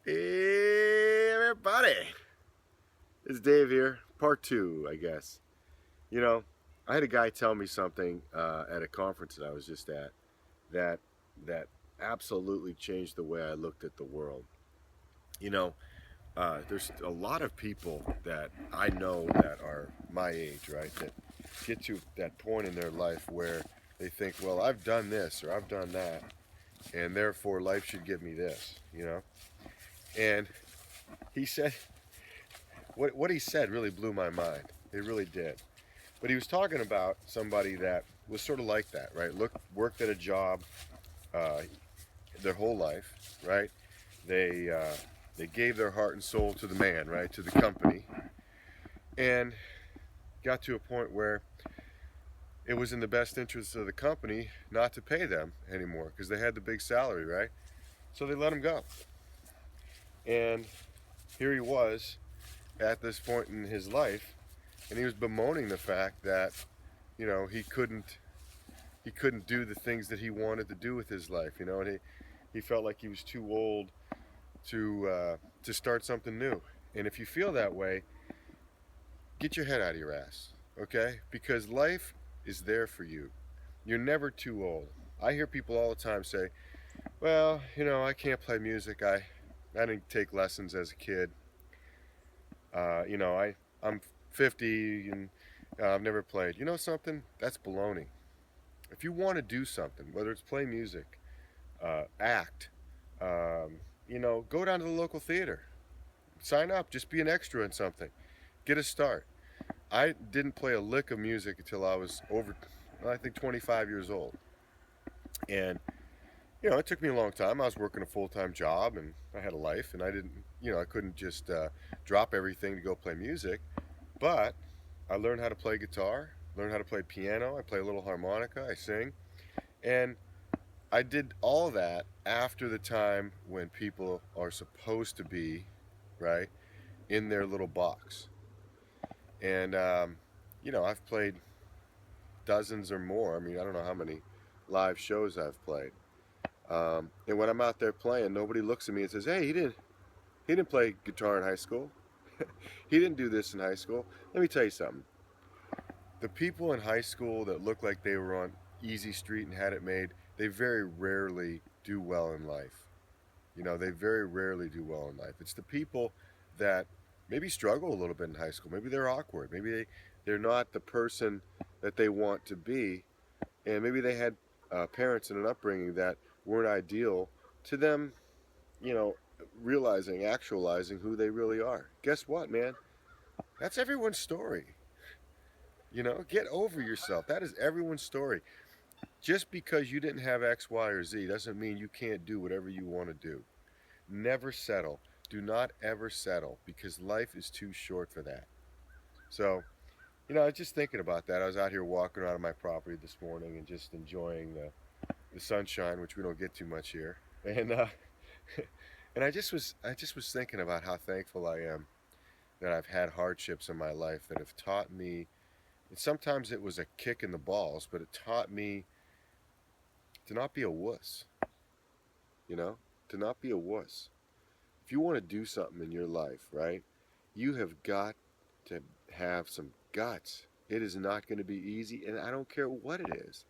Hey, everybody! It's Dave here, part two, I guess. You know, I had a guy tell me something at a conference that I was just at that that absolutely changed the way I looked at the world. You know, there's a lot of people that I know that are my age, right? That get to that point in their life where they think, well, I've done this or I've done that, and therefore life should give me this. And he said, what he said really blew my mind. It really did. But he was talking about somebody that was sort of like that, right? Worked at a job uh, their whole life, right? They gave their heart and soul to the man, right, to the company, and got to a point where it was in the best interest of the company not to pay them anymore because they had the big salary, right? So they let him go. And here he was at this point in his life, and he was bemoaning the fact that he couldn't do the things that he wanted to do with his life, and he felt like he was too old to start something new. And if you feel that way, get your head out of your ass, okay? Because life is there for you. You're never too old. I hear people all the time say, "Well, I can't play music. I didn't take lessons as a kid. I'm 50 and I've never played." You know something? That's baloney. If you want to do something, whether it's play music, act, go down to the local theater, sign up, just be an extra in something, get a start. I didn't play a lick of music until I was over, I think, 25 years old. And, it took me a long time. I was working a full time job and I had a life, and I couldn't just drop everything to go play music. But I learned how to play guitar, learned how to play piano, I play a little harmonica, I sing. And I did all that after the time when people are supposed to be, right, in their little box. And, I've played dozens or more. I mean, I don't know how many live shows I've played. And when I'm out there playing, nobody looks at me and says, "Hey, he didn't play guitar in high school. He didn't do this in high school." Let me tell you something. The people in high school that look like they were on easy street and had it made, they very rarely do well in life. They very rarely do well in life. It's the people that maybe struggle a little bit in high school. Maybe they're awkward. Maybe they're not the person that they want to be. And maybe they had parents and an upbringing that weren't ideal to them, you know, actualizing who they really are. Guess what, man? That's everyone's story. Get over yourself. That is everyone's story. Just because you didn't have X, Y, or Z doesn't mean you can't do whatever you want to do. Never settle. Do not ever settle because life is too short for that. So, I was just thinking about that. I was out here walking around my property this morning and just enjoying the sunshine, which we don't get too much here. And and I just was thinking about how thankful I am that I've had hardships in my life that have taught me. And sometimes it was a kick in the balls, but it taught me to not be a wuss. You know, to not be a wuss. If you want to do something in your life, right, you have got to have some guts. It is not going to be easy, and I don't care what it is.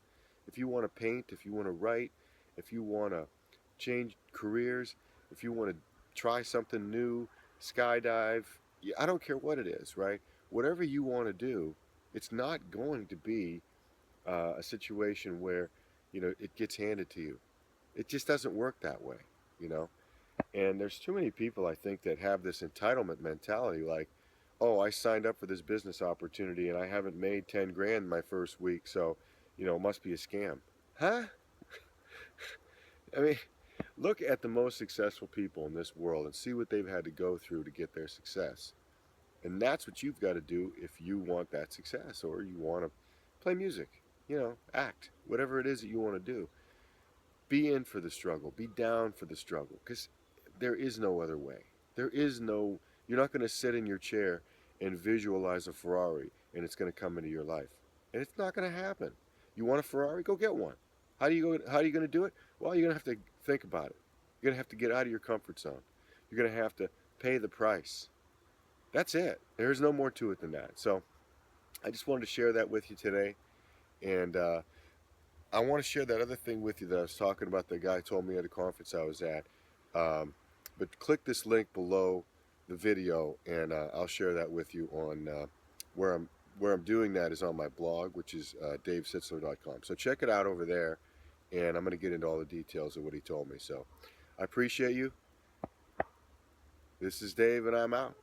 If you want to paint, if you want to write, if you want to change careers, if you want to try something new, skydive, I don't care what it is, right? Whatever you want to do, it's not going to be a situation where, it gets handed to you. It just doesn't work that way, you know? And there's too many people, I think, that have this entitlement mentality like, "Oh, I signed up for this business opportunity and I haven't made 10 grand my first week, so, it must be a scam." Huh? I mean, look at the most successful people in this world and see what they've had to go through to get their success. And that's what you've got to do if you want that success or you want to play music, act, whatever it is that you want to do. Be in for the struggle, be down for the struggle, because there is no other way. You're not going to sit in your chair and visualize a Ferrari and it's going to come into your life. And it's not going to happen. You want a Ferrari? Go get one. How are you going to do it? Well, you're going to have to think about it. You're going to have to get out of your comfort zone. you're going to have to pay the price. That's it. There's no more to it than that. So I just wanted to share that with you today. And I want to share that other thing with you that I was talking about. The guy told me at a conference I was at. But click this link below the video, and I'll share that with you on where I'm doing that is on my blog, which is davesitzler.com. So check it out over there, and I'm going to get into all the details of what he told me. So I appreciate you. This is Dave, and I'm out.